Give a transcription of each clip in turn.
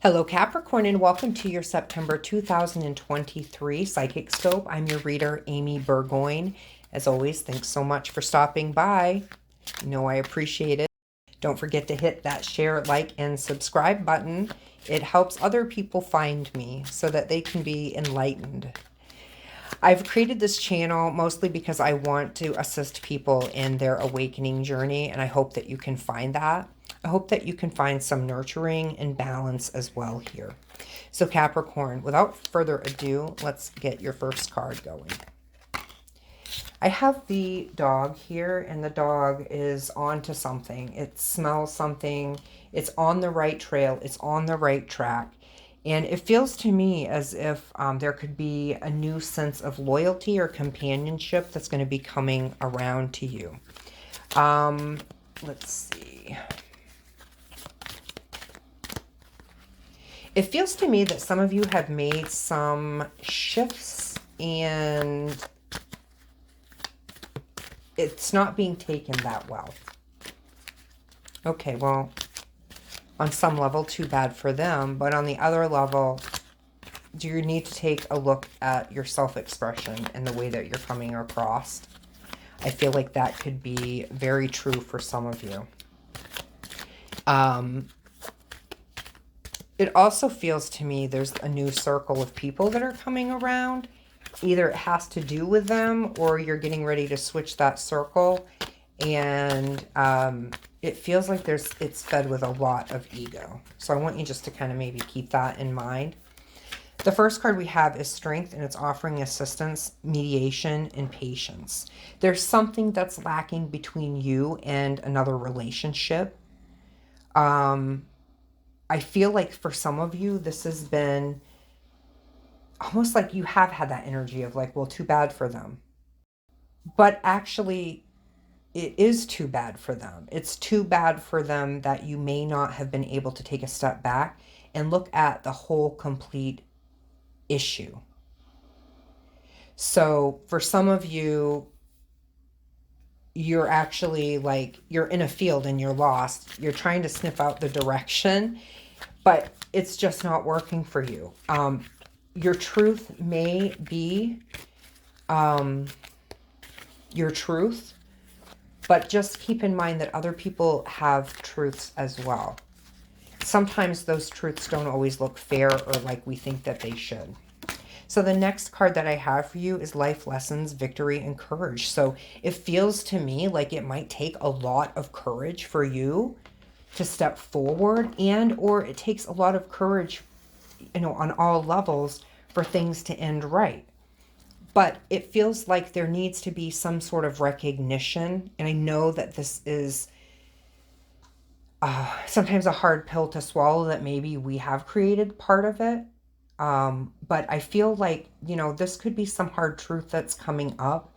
Hello Capricorn, and welcome to your September 2023 Psychic Scope. I'm your reader, Amy Burgoyne. As always, thanks so much for stopping by. You know I appreciate it. Don't forget to hit that share, like, and subscribe button. It helps other people find me so that they can be enlightened. I've created this channel mostly because I want to assist people in their awakening journey, and I hope that you can find that. I hope that you can find some nurturing and balance as well here. So Capricorn, without further ado, let's get your first card going. I have the dog here, and the dog is onto something. It smells something. It's on the right trail. It's on the right track. And it feels to me as if there could be a new sense of loyalty or companionship that's going to be coming around to you. Let's see. It feels to me that some of you have made some shifts and it's not being taken that well. Okay, well, on some level, too bad for them. But on the other level, do you need to take a look at your self-expression and the way that you're coming across? I feel like that could be very true for some of you. It also feels to me there's a new circle of people that are coming around. Either it has to do with them or you're getting ready to switch that circle. And it feels like it's fed with a lot of ego. So I want you just to kind of maybe keep that in mind. The first card we have is Strength, and it's offering assistance, mediation, and patience. There's something that's lacking between you and another relationship. I feel like for some of you, this has been almost like you have had that energy of like, well, too bad for them. But actually, it is too bad for them. It's too bad for them that you may not have been able to take a step back and look at the whole complete issue. So for some of you, you're actually like, you're in a field and you're lost. You're trying to sniff out the direction, but it's just not working for you. Your truth may be your truth, but just keep in mind that other people have truths as well. Sometimes those truths don't always look fair or like we think that they should. So the next card that I have for you is Life Lessons, Victory, and Courage. So it feels to me like it might take a lot of courage for you to step forward, and or it takes a lot of courage, on all levels for things to end right. But it feels like there needs to be some sort of recognition. And I know that this is sometimes a hard pill to swallow, that maybe we have created part of it. But I feel like, this could be some hard truth that's coming up.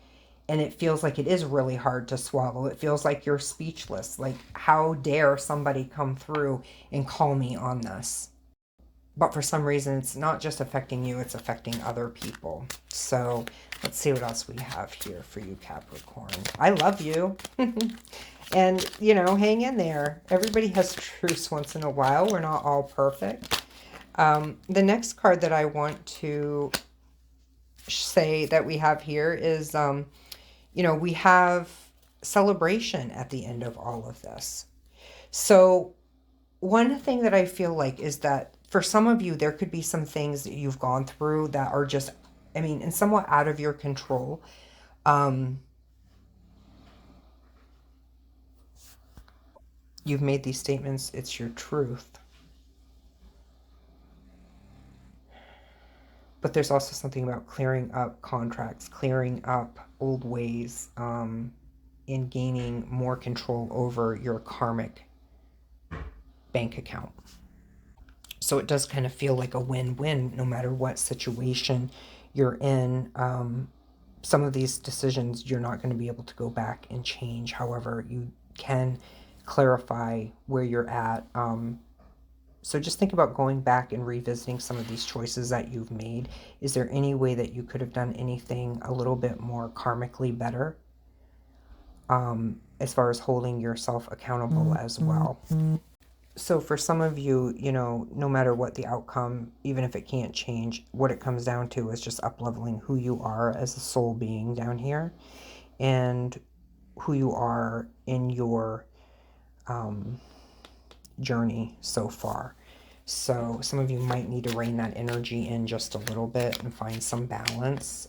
And it feels like it is really hard to swallow. It feels like you're speechless. Like, how dare somebody come through and call me on this? But for some reason, it's not just affecting you, it's affecting other people. So let's see what else we have here for you, Capricorn. I love you. And, hang in there. Everybody has truths once in a while. We're not all perfect. The next card that I want to say that we have here is, we have celebration at the end of all of this. So one thing that I feel like is that for some of you, there could be some things that you've gone through that are just, and somewhat out of your control. You've made these statements. It's your truth. But there's also something about clearing up contracts, clearing up old ways, and gaining more control over your karmic bank account. So it does kind of feel like a win-win no matter what situation you're in. Some of these decisions you're not going to be able to go back and change. However, you can clarify where you're at. So just think about going back and revisiting some of these choices that you've made. Is there any way that you could have done anything a little bit more karmically better? As far as holding yourself accountable as well. So for some of you, no matter what the outcome, even if it can't change, what it comes down to is just up-leveling who you are as a soul being down here, and who you are in your journey so far. So some of you might need to rein that energy in just a little bit and find some balance.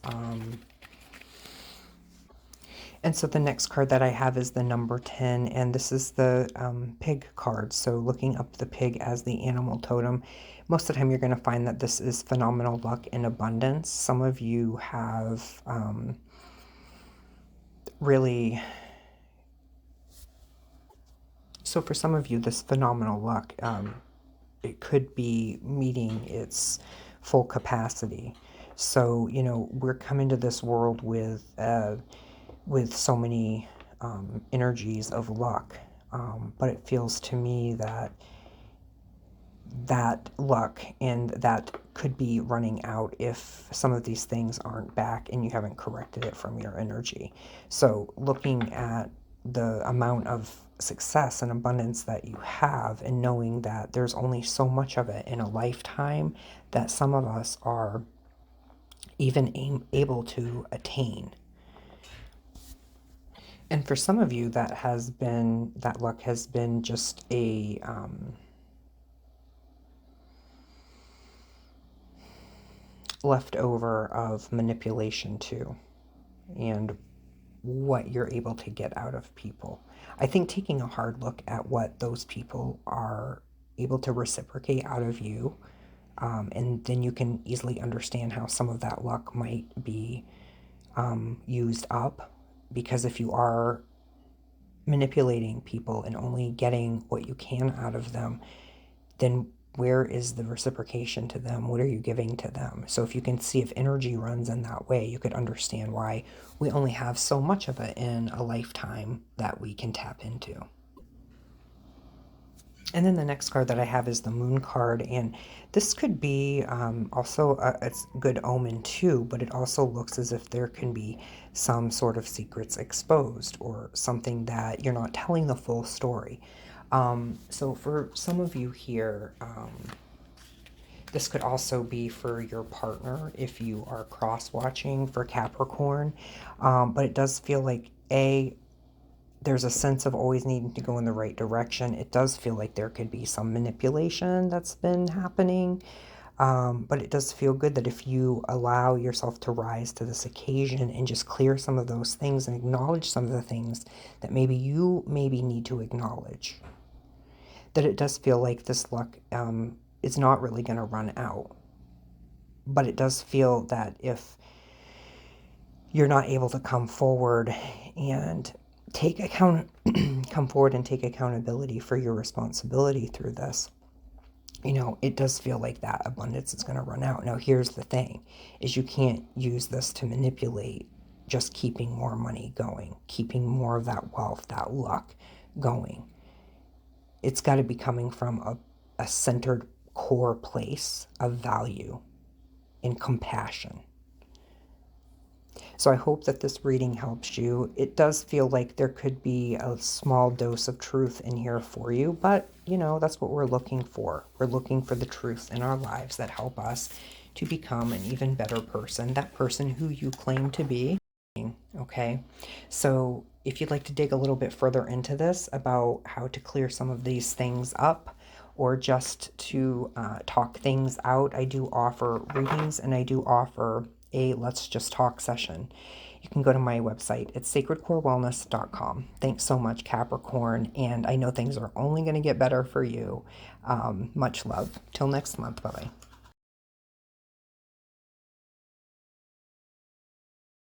And so the next card that I have is the number 10, and this is the pig card. So looking up the pig as the animal totem, most of the time you're going to find that this is phenomenal luck and abundance. Some of you have really... So for some of you, this phenomenal luck, it could be meeting its full capacity. So, we're coming to this world with so many energies of luck, but it feels to me that luck and that could be running out if some of these things aren't back and you haven't corrected it from your energy. So looking at the amount of success and abundance that you have, and knowing that there's only so much of it in a lifetime that some of us are even able to attain. And for some of you, that luck has been just a leftover of manipulation too, and what you're able to get out of people. I think taking a hard look at what those people are able to reciprocate out of you, and then you can easily understand how some of that luck might be used up. Because if you are manipulating people and only getting what you can out of them, then where is the reciprocation to them? What are you giving to them? So if you can see if energy runs in that way, you could understand why we only have so much of it in a lifetime that we can tap into. And then the next card that I have is the Moon card, and this could be also it's good omen too, but it also looks as if there can be some sort of secrets exposed, or something that you're not telling the full story. So for some of you here, this could also be for your partner if you are cross-watching for Capricorn, but it does feel like there's a sense of always needing to go in the right direction. It does feel like there could be some manipulation that's been happening, but it does feel good that if you allow yourself to rise to this occasion and just clear some of those things and acknowledge some of the things that maybe you need to acknowledge, that it does feel like this luck is not really going to run out. But it does feel that if you're not able to come forward and come forward and take accountability for your responsibility through this, it does feel like that abundance is going to run out. Now, here's the thing, is you can't use this to manipulate just keeping more money going, keeping more of that wealth, that luck going. It's got to be coming from a centered core place of value and compassion. So I hope that this reading helps you. It does feel like there could be a small dose of truth in here for you, but that's what we're looking for. We're looking for the truth in our lives that help us to become an even better person, that person who you claim to be. Okay, so if you'd like to dig a little bit further into this about how to clear some of these things up, or just to talk things out, I do offer readings, and I do offer a Let's Just Talk session. You can go to my website. It's sacredcorewellness.com. Thanks so much, Capricorn, and I know things are only going to get better for you. Much love. Till next month. Bye-bye.